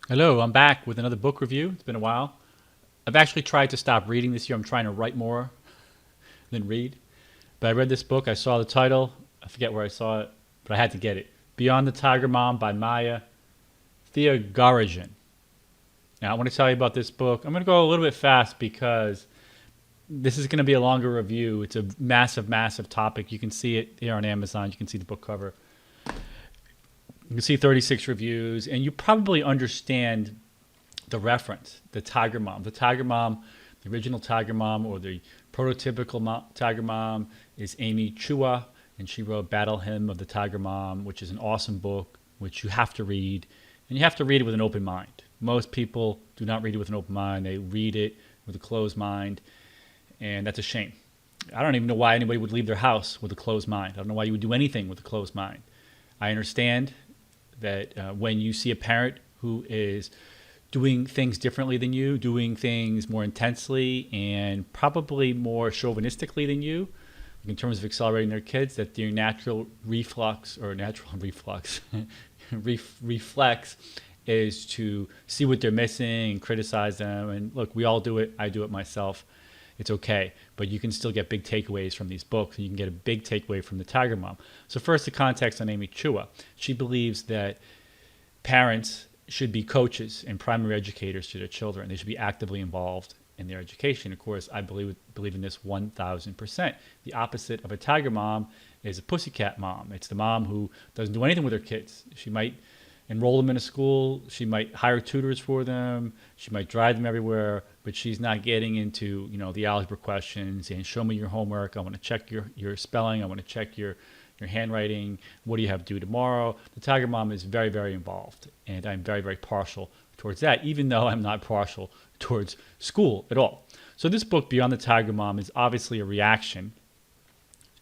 Hello, I'm back with another book review. It's been a while. I've actually tried to stop reading this year. I'm trying to write more than read. But I read this book. I saw the title. I forget where I saw it, but I had to get it. Beyond the Tiger Mom by Maya Thiagarajan. Now, I want to tell you about this book. I'm going to go a little bit fast because this is going to be a longer review. It's a massive, massive topic. You can see it here on Amazon. You can see the book cover. You can see 36 reviews, and you probably understand the reference, the Tiger Mom. The Tiger Mom, the original Tiger Mom, or the prototypical Tiger Mom, is Amy Chua, and she wrote Battle Hymn of the Tiger Mom, which is an awesome book, which you have to read, and you have to read it with an open mind. Most people do not read it with an open mind. They read it with a closed mind, and that's a shame. I don't even know why anybody would leave their house with a closed mind. I don't know why you would do anything with a closed mind. I understand that when you see a parent who is doing things differently than you, doing things more intensely and probably more chauvinistically than you, in terms of accelerating their kids, that their natural reflux or natural reflux reflex is to see what they're missing and criticize them. And look, we all do it. I do it myself. It's okay, but you can still get big takeaways from these books. You can get a big takeaway from the Tiger Mom. So first, the context on Amy Chua. She believes that parents should be coaches and primary educators to their children. They should be actively involved in their education. Of course, I believe in this 1,000%. The opposite of a Tiger Mom is a pussycat mom. It's the mom who doesn't do anything with her kids. She might enroll them in a school. She might hire tutors for them. She might drive them everywhere, but she's not getting into, the algebra questions and show me your homework. I want to check your spelling. I want to check your handwriting. What do you have to do tomorrow? The Tiger Mom is very, very involved, and I'm very, very partial towards that, even though I'm not partial towards school at all. So this book, Beyond the Tiger Mom, is obviously a reaction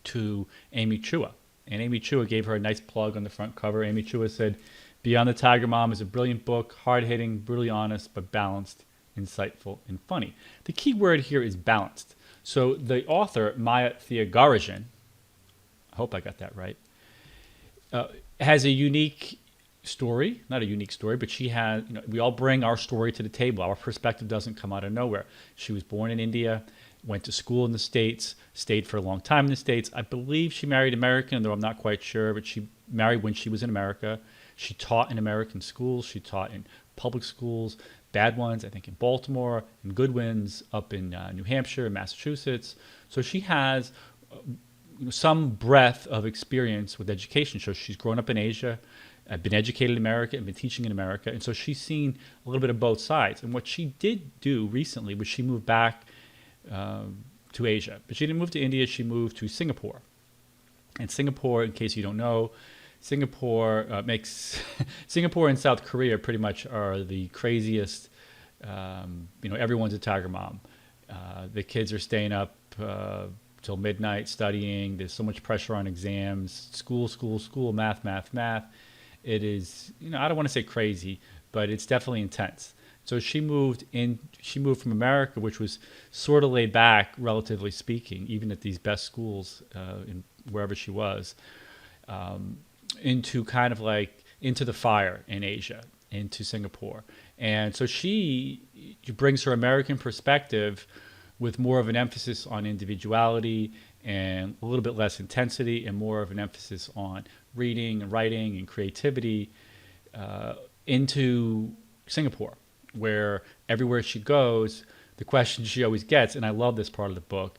to Amy Chua. And Amy Chua gave her a nice plug on the front cover. Amy Chua said, Beyond the Tiger Mom is a brilliant book, hard-hitting, brutally honest, but balanced, insightful, and funny. The key word here is balanced. So the author, Maya Thiagarajan, I hope I got that right, has a unique story. Not a unique story, but she has, we all bring our story to the table. Our perspective doesn't come out of nowhere. She was born in India, went to school in the States, stayed for a long time in the States. I believe she married American, though I'm not quite sure, but she married when she was in America. She taught in American schools. She taught in public schools, bad ones, I think in Baltimore, and good ones up in New Hampshire and Massachusetts. So she has some breadth of experience with education. So she's grown up in Asia, been educated in America, and been teaching in America. And so she's seen a little bit of both sides. And what she did do recently was she moved back to Asia. But she didn't move to India. She moved to Singapore. And Singapore, in case you don't know, Singapore makes Singapore and South Korea pretty much are the craziest. Everyone's a Tiger Mom. The kids are staying up till midnight studying. There's so much pressure on exams. School. Math. It is, I don't want to say crazy, but it's definitely intense. So she moved in. She moved from America, which was sort of laid back, relatively speaking, even at these best schools in wherever she was. Into kind of like into the fire in Asia, into Singapore. And so she brings her American perspective with more of an emphasis on individuality and a little bit less intensity and more of an emphasis on reading and writing and creativity into Singapore, where everywhere she goes, the question she always gets, and I love this part of the book,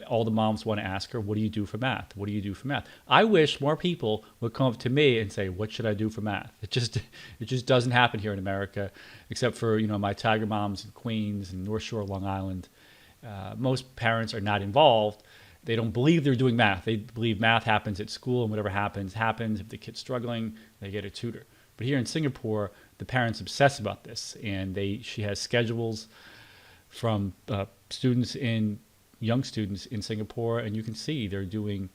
all the moms want to ask her, what do you do for math? What do you do for math? I wish more people would come up to me and say, what should I do for math? It just doesn't happen here in America, except for, my Tiger Moms in Queens and North Shore, Long Island. Most parents are not involved. They don't believe they're doing math. They believe math happens at school, and whatever happens. If the kid's struggling, they get a tutor. But here in Singapore, the parents obsess about this, and she has schedules from young students in Singapore, and you can see they're doing,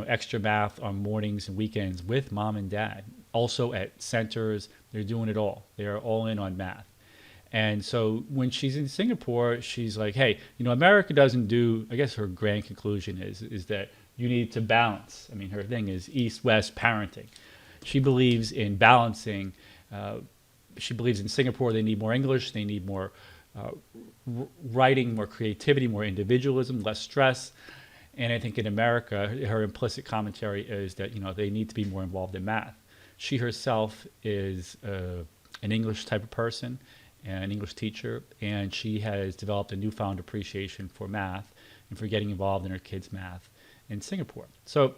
extra math on mornings and weekends with mom and dad. Also at centers, they're doing it all. They are all in on math. And so when she's in Singapore, she's like, hey, America doesn't do, I guess her grand conclusion is that you need to balance. I mean, her thing is east-west parenting. She believes in balancing she believes in Singapore they need more English, they need more uh, writing, more creativity, more individualism, less stress. And I think in America, her implicit commentary is that they need to be more involved in math. She herself is an English type of person, an English teacher, and she has developed a newfound appreciation for math and for getting involved in her kids' math in Singapore. So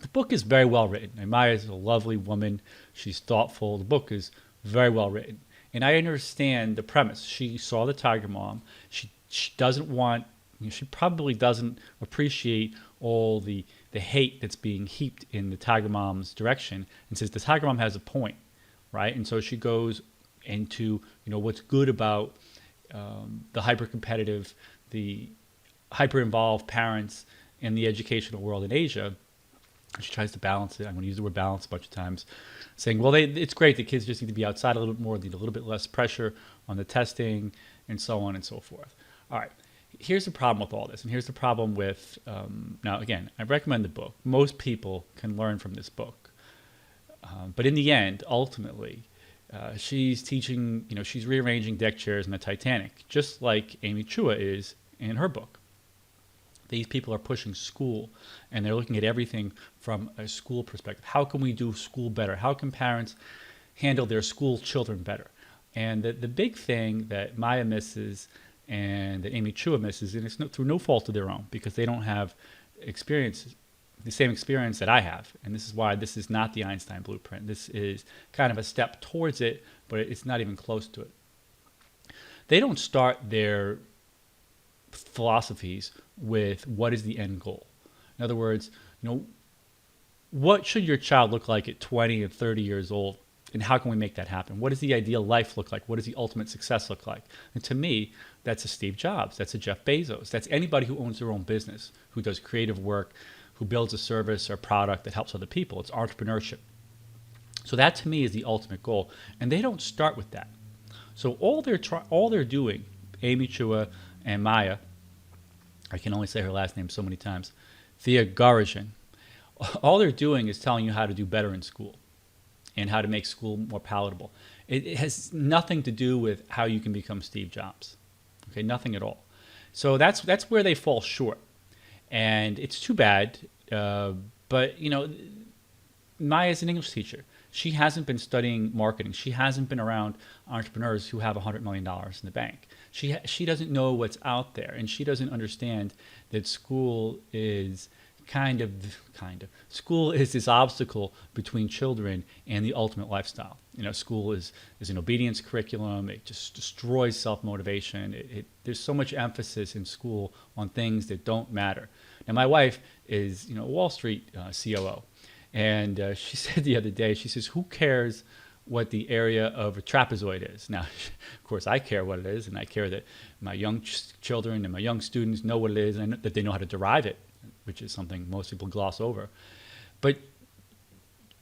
the book is very well written. And Maya is a lovely woman. She's thoughtful. The book is very well written. And I understand the premise. She saw the Tiger Mom. She doesn't want, she probably doesn't appreciate all the hate that's being heaped in the Tiger Mom's direction, and says the Tiger Mom has a point, right? And so she goes into what's good about the hyper competitive, the hyper involved parents in the educational world in Asia. She tries to balance it. I'm going to use the word balance a bunch of times, saying, well, it's great. The kids just need to be outside a little bit more, need a little bit less pressure on the testing, and so on and so forth. All right. Here's the problem with all this, and here's the problem with, now again, I recommend the book. Most people can learn from this book. But in the end, ultimately, she's teaching, she's rearranging deck chairs in the Titanic, just like Amy Chua is in her book. These people are pushing school, and they're looking at everything from a school perspective. How can we do school better? How can parents handle their school children better? And the big thing that Maya misses and that Amy Chua misses, and it's through no fault of their own, because they don't have the same experience that I have. And this is why this is not the Einstein blueprint. This is kind of a step towards it, but it's not even close to it. They don't start their philosophies with what is the end goal. In other words, what should your child look like at 20 and 30 years old, and how can we make that happen? What does the ideal life look like? What does the ultimate success look like? And to me, that's a Steve Jobs, that's a Jeff Bezos, that's anybody who owns their own business, who does creative work, who builds a service or product that helps other people. It's entrepreneurship. So that to me is the ultimate goal, and they don't start with that. So all they're doing, Amy Chua and Maya, I can only say her last name so many times, Thiagarajan, all they're doing is telling you how to do better in school and how to make school more palatable. It has nothing to do with how you can become Steve Jobs. Okay, nothing at all. So that's where they fall short, and it's too bad. But Maya's an English teacher. She hasn't been studying marketing. She hasn't been around entrepreneurs who have $100 million in the bank. She doesn't know what's out there, and she doesn't understand that school is school is this obstacle between children and the ultimate lifestyle. School is an obedience curriculum. It just destroys self-motivation. There's so much emphasis in school on things that don't matter. Now, my wife is a Wall Street COO, and she said the other day, she says, who cares what the area of a trapezoid is? Now, of course, I care what it is, and I care that my young children and my young students know what it is, and that they know how to derive it, which is something most people gloss over. But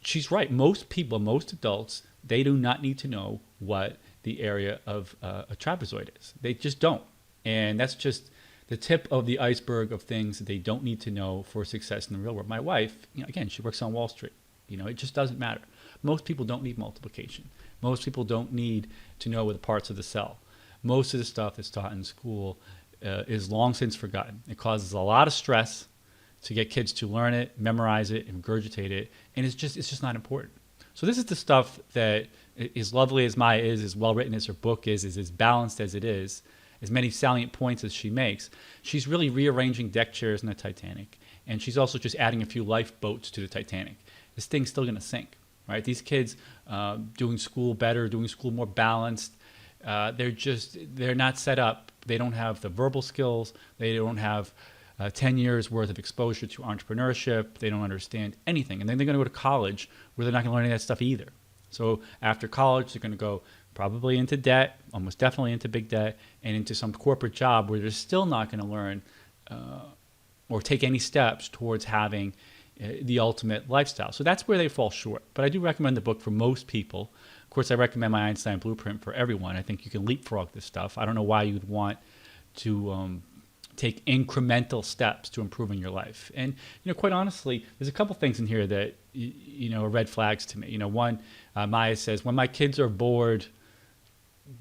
she's right. Most people, most adults, they do not need to know what the area of a trapezoid is. They just don't. And that's just the tip of the iceberg of things that they don't need to know for success in the real world. My wife, again, she works on Wall Street. It just doesn't matter. Most people don't need multiplication. Most people don't need to know the parts of the cell. Most of the stuff that's taught in school is long since forgotten. It causes a lot of stress to get kids to learn it, memorize it, and regurgitate it, and it's just not important. So this is the stuff that, as lovely as Maya is, as well written as her book is as balanced as it is, as many salient points as she makes, she's really rearranging deck chairs in the Titanic, and she's also just adding a few lifeboats to the Titanic. This thing's still going to sink, right? These kids doing school better, doing school more balanced, they're not set up. They don't have the verbal skills. They don't have 10 years worth of exposure to entrepreneurship. They don't understand anything. And then they're going to go to college where they're not going to learn any of that stuff either. So after college, they're going to go probably into debt, almost definitely into big debt, and into some corporate job where they're still not going to learn or take any steps towards having the ultimate lifestyle. So that's where they fall short. But I do recommend the book for most people. Of course, I recommend my Einstein Blueprint for everyone. I think you can leapfrog this stuff. I don't know why you'd want to take incremental steps to improving your life. And quite honestly, there's a couple things in here that are red flags to me. One, Maya says, when my kids are bored,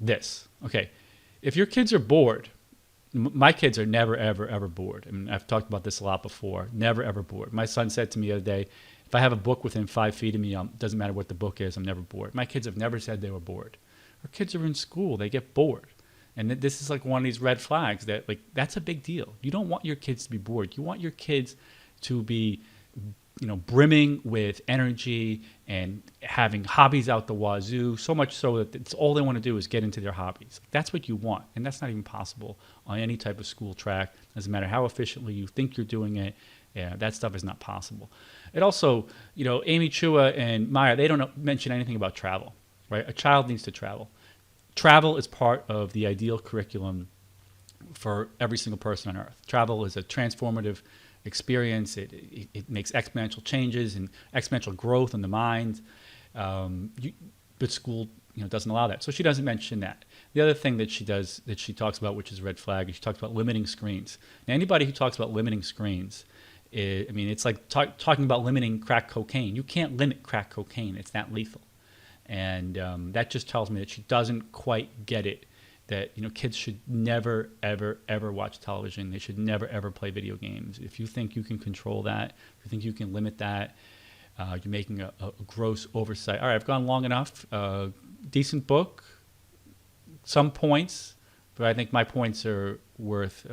this. Okay, if your kids are bored, my kids are never, ever, ever bored. I mean, I've talked about this a lot before. Never, ever bored. My son said to me the other day, if I have a book within 5 feet of me, doesn't matter what the book is, I'm never bored. My kids have never said they were bored. Our kids are in school. They get bored. And this is like one of these red flags that, like, that's a big deal. You don't want your kids to be bored. You want your kids to be, brimming with energy and having hobbies out the wazoo, so much so that it's all they want to do is get into their hobbies. That's what you want. And that's not even possible on any type of school track. Doesn't matter how efficiently you think you're doing it. Yeah, that stuff is not possible. It also, Amy Chua and Maya, they don't mention anything about travel, right? A child needs to travel. Travel is part of the ideal curriculum for every single person on earth. Travel is a transformative experience. It makes exponential changes and exponential growth in the mind. But school doesn't allow that. So she doesn't mention that. The other thing that she does, that she talks about, which is a red flag, is she talks about limiting screens. Now, anybody who talks about limiting screens, it's like talking about limiting crack cocaine. You can't limit crack cocaine. It's that lethal. And that just tells me that she doesn't quite get it, that kids should never, ever, ever watch television. They should never, ever play video games. If you think you can control that, if you think you can limit that, you're making a gross oversight. All right, I've gone long enough. Decent book, some points, but I think my points are worth...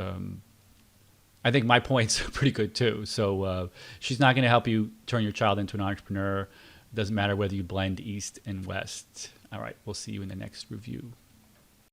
I think my points are pretty good too. So she's not going to help you turn your child into an entrepreneur. Doesn't matter whether you blend East and West. All right, we'll see you in the next review.